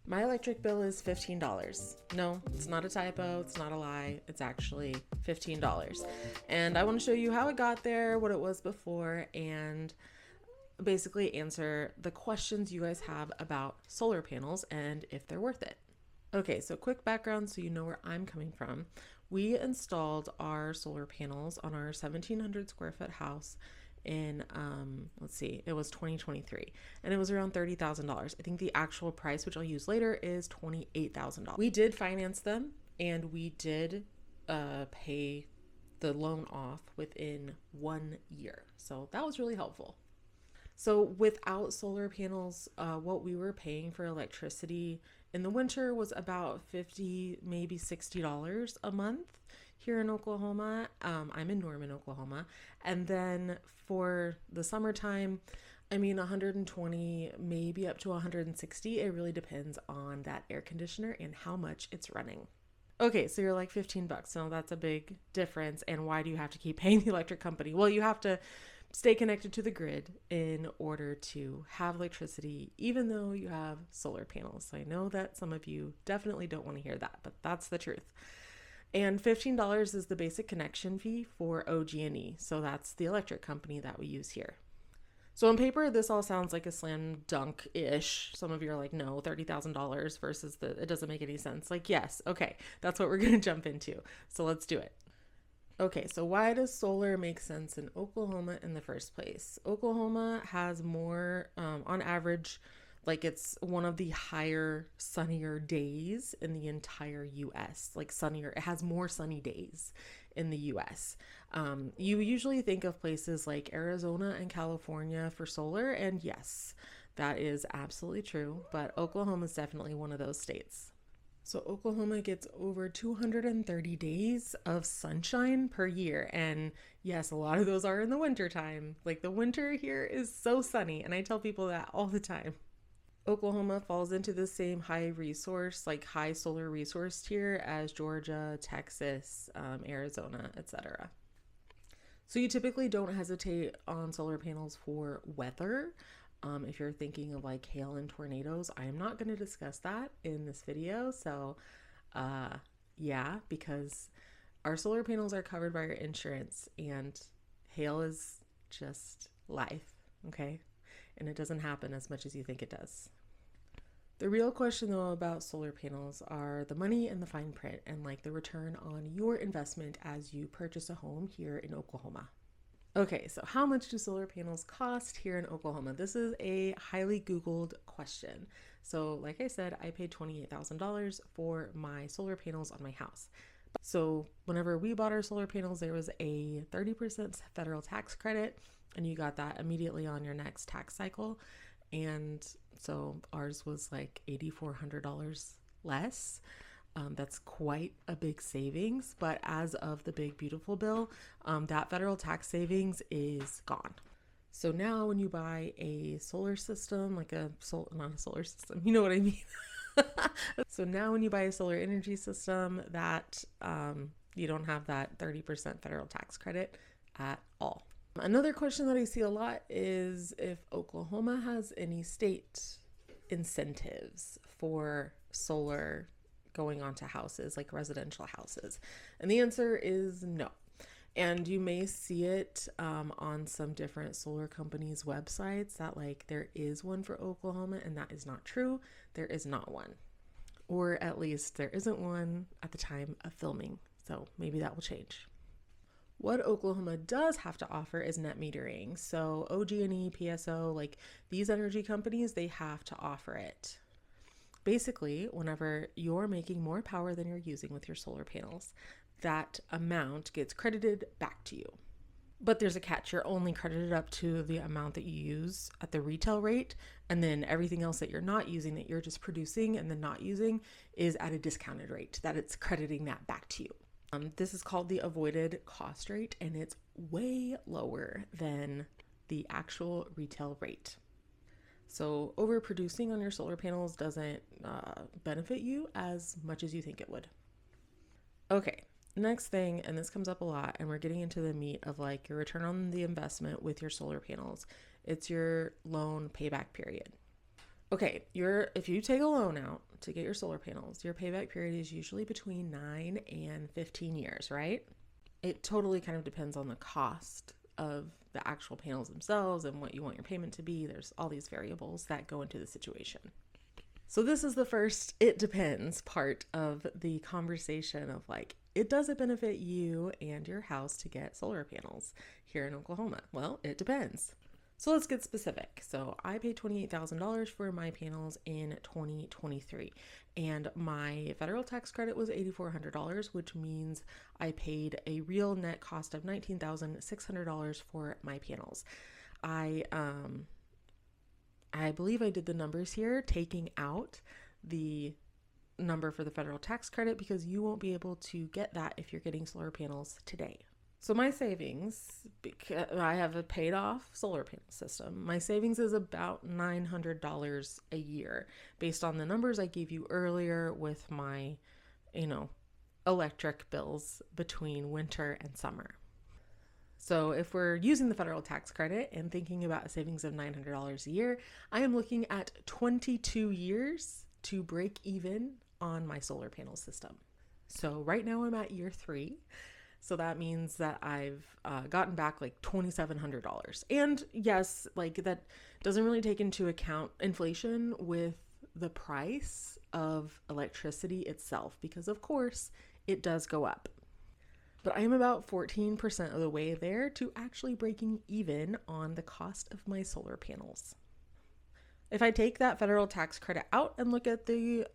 My electric bill is $15. No, it's not a typo, it's not a lie, it's actually $15. And I want to show you how it got there, what it was before, and basically answer the questions you guys have about solar panels and if they're worth it. Okay, so quick background so you know where I'm coming from. We installed our solar panels on our 1,700 square foot house in it was 2023, and it was around $30,000. I think the actual price, which I'll use later, is $28,000. We did finance them, and we did pay the loan off within 1 year, so that was really helpful. So without solar panels, what we were paying for electricity in the winter was about $50, maybe $60 a month here in Oklahoma. I'm in Norman, Oklahoma. And then for the summertime, 120, maybe up to 160. It really depends on that air conditioner and how much it's running. Okay, so you're like $15. So that's a big difference. And why do you have to keep paying the electric company? Well, you have to stay connected to the grid in order to have electricity, even though you have solar panels. So I know that some of you definitely don't want to hear that, but that's the truth. And $15 is the basic connection fee for OG&E. So that's the electric company that we use here. So on paper, this all sounds like a slam dunk-ish. Some of you are like, no, $30,000 versus it doesn't make any sense. Like, yes, okay, that's what we're going to jump into. So let's do it. Okay, so why does solar make sense in Oklahoma in the first place? Oklahoma has more, on average, like it's one of the higher, sunnier days in the entire US. Like sunnier, it has more sunny days in the US. You usually think of places like Arizona and California for solar, and yes, that is absolutely true, but Oklahoma is definitely one of those states. So Oklahoma gets over 230 days of sunshine per year. And yes, a lot of those are in the winter time. Like the winter here is so sunny. And I tell people that all the time. Oklahoma falls into the same high solar resource tier as Georgia, Texas, Arizona, etc. So you typically don't hesitate on solar panels for weather. If you're thinking of like hail and tornadoes, I am not going to discuss that in this video. So because our solar panels are covered by our insurance, and hail is just life, okay? And it doesn't happen as much as you think it does. The real question though about solar panels are the money and the fine print, and like the return on your investment as you purchase a home here in Oklahoma. Okay, so how much do solar panels cost here in Oklahoma? This is a highly Googled question. So like I said, I paid $28,000 for my solar panels on my house. So whenever we bought our solar panels, there was a 30% federal tax credit, and you got that immediately on your next tax cycle. And so ours was like $8,400 less. That's quite a big savings, but as of the big beautiful bill, that federal tax savings is gone. So now when you buy a solar system, not a solar system, you know what I mean? So now when you buy a solar energy system, that you don't have that 30% federal tax credit at all. Another question that I see a lot is if Oklahoma has any state incentives for solar going onto houses, like residential houses. And the answer is no. And you may see it on some different solar companies' websites that like there is one for Oklahoma, and that is not true. There is not one. Or at least there isn't one at the time of filming. So maybe that will change. What Oklahoma does have to offer is net metering. So OG&E, PSO, like these energy companies, they have to offer it. Basically, whenever you're making more power than you're using with your solar panels, that amount gets credited back to you. But there's a catch. You're only credited up to the amount that you use at the retail rate, and then everything else that you're not using, that you're just producing and then not using, is at a discounted rate, that it's crediting that back to you. This is called the avoided cost rate, and it's way lower than the actual retail rate. So overproducing on your solar panels doesn't benefit you as much as you think it would. Okay, next thing, and this comes up a lot, and we're getting into the meat of like your return on the investment with your solar panels. It's your loan payback period. Okay, if you take a loan out to get your solar panels, your payback period is usually between 9 and 15 years, right? It totally kind of depends on the cost of the actual panels themselves and what you want your payment to be. There's all these variables that go into the situation. So this is the first it depends part of the conversation of like, does it benefit you and your house to get solar panels here in Oklahoma? Well, it depends. So let's get specific. So I paid $28,000 for my panels in 2023, and my federal tax credit was $8,400, which means I paid a real net cost of $19,600 for my panels. I believe I did the numbers here, taking out the number for the federal tax credit, because you won't be able to get that if you're getting solar panels today. So my savings, because I have a paid off solar panel system, my savings is about $900 a year based on the numbers I gave you earlier with my, electric bills between winter and summer. So if we're using the federal tax credit and thinking about a savings of $900 a year, I am looking at 22 years to break even on my solar panel system. So right now I'm at year 3. So that means that I've gotten back like $2,700. And yes, like that doesn't really take into account inflation with the price of electricity itself, because of course it does go up. But I am about 14% of the way there to actually breaking even on the cost of my solar panels. If I take that federal tax credit out and look at the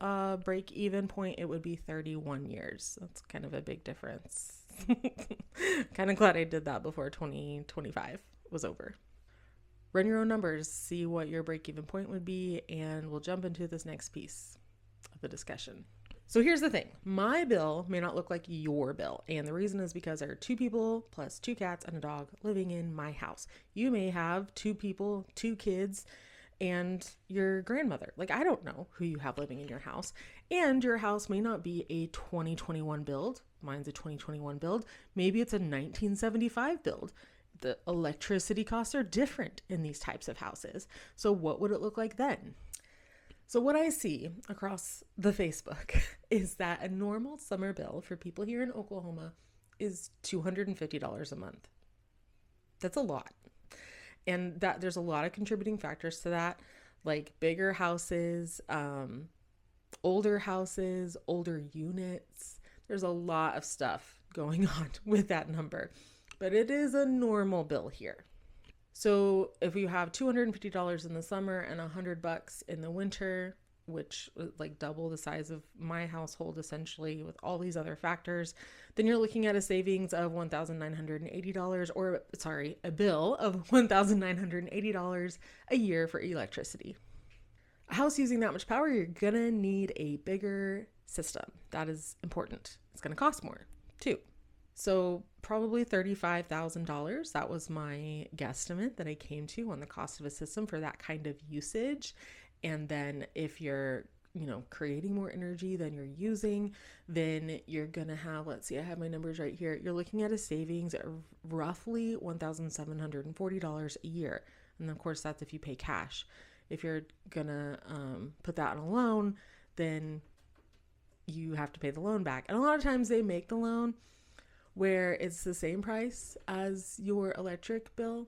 break even point, it would be 31 years. That's kind of a big difference. Kind of glad I did that before 2025 was over. Run your own numbers, see what your break even point would be, and we'll jump into this next piece of the discussion. So here's the thing. My bill may not look like your bill. And the reason is because there are 2 people plus 2 cats and a dog living in my house. You may have 2 people, 2 kids, and your grandmother. Like, I don't know who you have living in your house. And your house may not be a 2021 build. Mine's a 2021 build. Maybe it's a 1975 build. The electricity costs are different in these types of houses. So what would it look like then? So what I see across the Facebook is that a normal summer bill for people here in Oklahoma is $250 a month. That's a lot. And that there's a lot of contributing factors to that, like bigger houses, older houses, older units. There's a lot of stuff going on with that number, but it is a normal bill here. So if you have $250 in the summer and $100 in the winter, which is like double the size of my household essentially with all these other factors, then you're looking at a savings of $1,980, or sorry, a bill of $1,980 a year for electricity. A house using that much power, you're gonna need a bigger system. That is important. It's gonna cost more too. So probably $35,000. That was my guesstimate that I came to on the cost of a system for that kind of usage. And then if you're, creating more energy than you're using, then you're going to have, let's see, I have my numbers right here. You're looking at a savings of roughly $1,740 a year. And of course, that's if you pay cash. If you're going to put that on a loan, then you have to pay the loan back. And a lot of times they make the loan where it's the same price as your electric bill.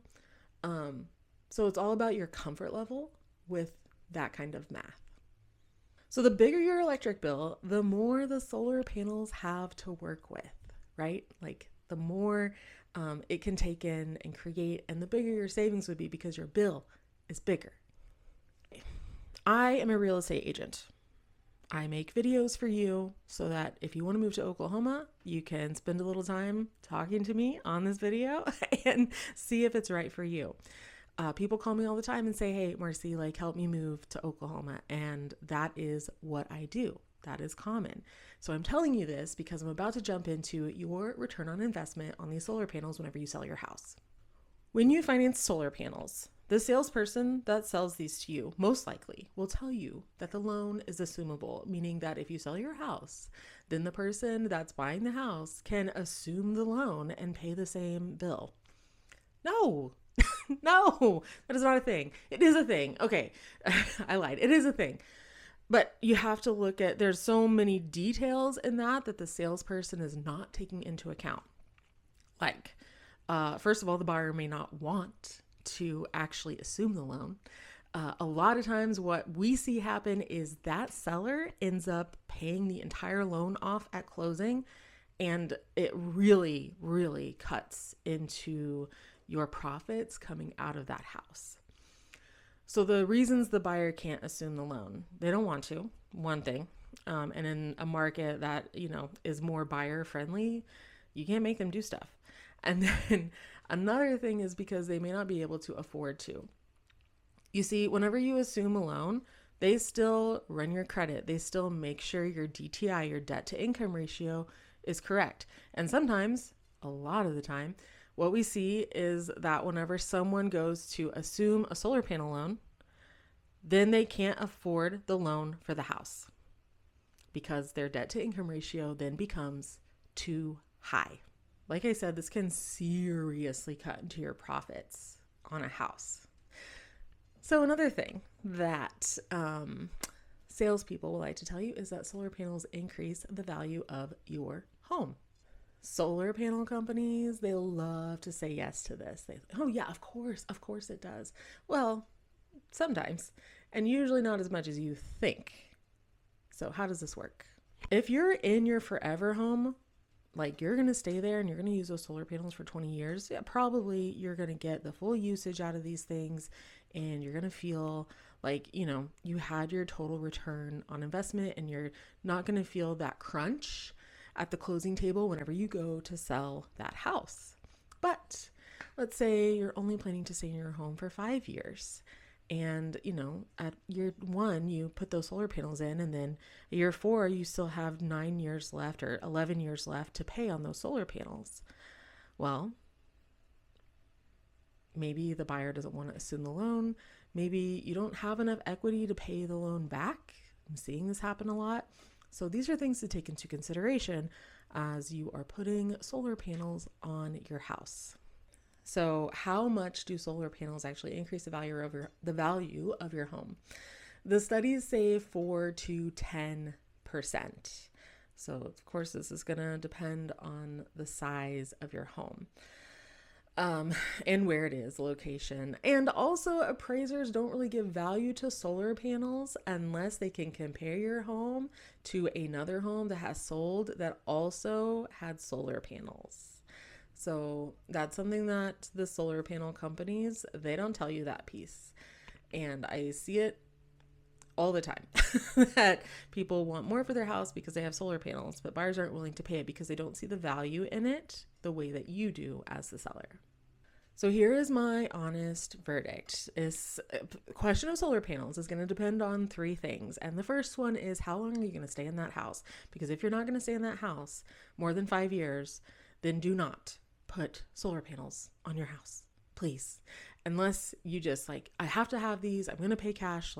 So it's all about your comfort level with that kind of math. So the bigger your electric bill, the more the solar panels have to work with, right? Like the more it can take in and create, and the bigger your savings would be because your bill is bigger. I am a real estate agent. I make videos for you so that if you want to move to Oklahoma, you can spend a little time talking to me on this video and see if it's right for you. People call me all the time and say, hey, Marcy, like help me move to Oklahoma. And that is what I do. That is common. So I'm telling you this because I'm about to jump into your return on investment on these solar panels whenever you sell your house. When you finance solar panels, the salesperson that sells these to you most likely will tell you that the loan is assumable, meaning that if you sell your house, then the person that's buying the house can assume the loan and pay the same bill. No, No, that is not a thing. It is a thing. Okay, I lied. It is a thing. But you have to look at, there's so many details in that the salesperson is not taking into account. Like, first of all, the buyer may not want to actually assume the loan. A lot of times, what we see happen is that seller ends up paying the entire loan off at closing, and it really, really cuts into your profits coming out of that house. So the reasons the buyer can't assume the loan, they don't want to, one thing. And in a market that, is more buyer friendly, you can't make them do stuff. And then another thing is because they may not be able to afford to. You see, whenever you assume a loan, they still run your credit. They still make sure your DTI, your debt to income ratio, is correct. And sometimes, a lot of the time, what we see is that whenever someone goes to assume a solar panel loan, then they can't afford the loan for the house because their debt to income ratio then becomes too high. Like I said, this can seriously cut into your profits on a house. So another thing that salespeople will like to tell you is that solar panels increase the value of your home. Solar panel companies, they love to say yes to this. Oh yeah, of course it does. Well, sometimes, and usually not as much as you think. So how does this work? If you're in your forever home, like you're going to stay there and you're going to use those solar panels for 20 years, yeah, probably you're going to get the full usage out of these things, and you're going to feel like, you had your total return on investment, and you're not going to feel that crunch at the closing table whenever you go to sell that house. But let's say you're only planning to stay in your home for 5 years. And, at year 1, you put those solar panels in, and then year 4, you still have 9 years left or 11 years left to pay on those solar panels. Well, maybe the buyer doesn't want to assume the loan. Maybe you don't have enough equity to pay the loan back. I'm seeing this happen a lot. So these are things to take into consideration as you are putting solar panels on your house. So how much do solar panels actually increase the value of your home? The studies say 4 to 10%. So of course, this is going to depend on the size of your home. And where it is, location. And also, appraisers don't really give value to solar panels unless they can compare your home to another home that has sold that also had solar panels. So that's something that the solar panel companies, they don't tell you that piece. And I see it all the time that people want more for their house because they have solar panels, but buyers aren't willing to pay it because they don't see the value in it the way that you do as the seller. So here is my honest verdict. Is question of solar panels is going to depend on 3 things. And the first one is, how long are you going to stay in that house? Because if you're not going to stay in that house more than 5 years, then do not put solar panels on your house, please. Unless you just I have to have these, I'm going to pay cash,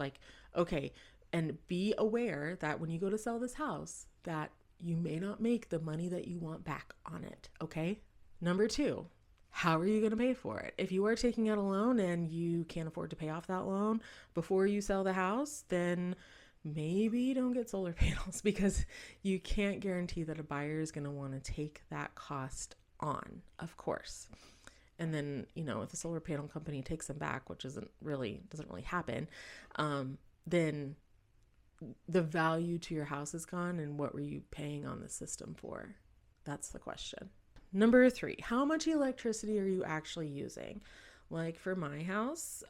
okay. And be aware that when you go to sell this house, that you may not make the money that you want back on it, okay? Number 2, how are you going to pay for it? If you are taking out a loan and you can't afford to pay off that loan before you sell the house, then maybe don't get solar panels, because you can't guarantee that a buyer is going to want to take that cost on, of course. And then, if the solar panel company takes them back, which doesn't really happen, then the value to your house is gone, and what were you paying on the system for? That's the question. Number 3, how much electricity are you actually using? Like for my house,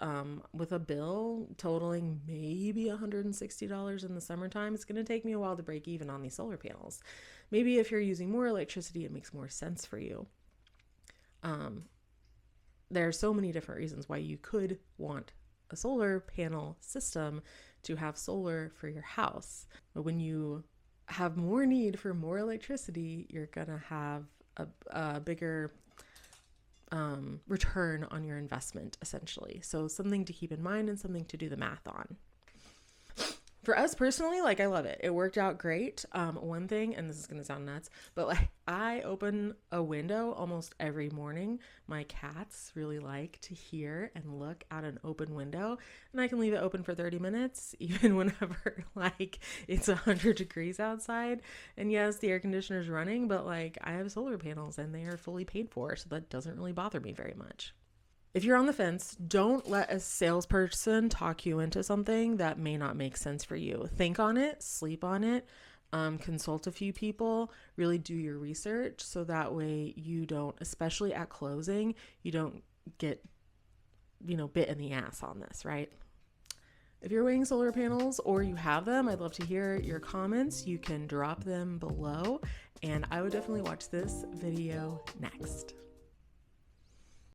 with a bill totaling maybe $160 in the summertime, it's going to take me a while to break even on these solar panels. Maybe if you're using more electricity, it makes more sense for you. There are so many different reasons why you could want a solar panel system to have solar for your house. But when you have more need for more electricity, you're going to have a bigger return on your investment, essentially. So something to keep in mind and something to do the math on. For us personally, like, I love it. It worked out great. One thing, and this is going to sound nuts, but like, I open a window almost every morning. My cats really like to hear and look out an open window, and I can leave it open for 30 minutes, even whenever like it's 100 degrees outside. And yes, the air conditioner's running, but like, I have solar panels and they are fully paid for, so that doesn't really bother me very much. If you're on the fence, don't let a salesperson talk you into something that may not make sense for you. Think on it, sleep on it, consult a few people, really do your research so that way you don't, especially at closing, you don't get, bit in the ass on this, right? If you're weighing solar panels or you have them, I'd love to hear your comments. You can drop them below, and I would definitely watch this video next.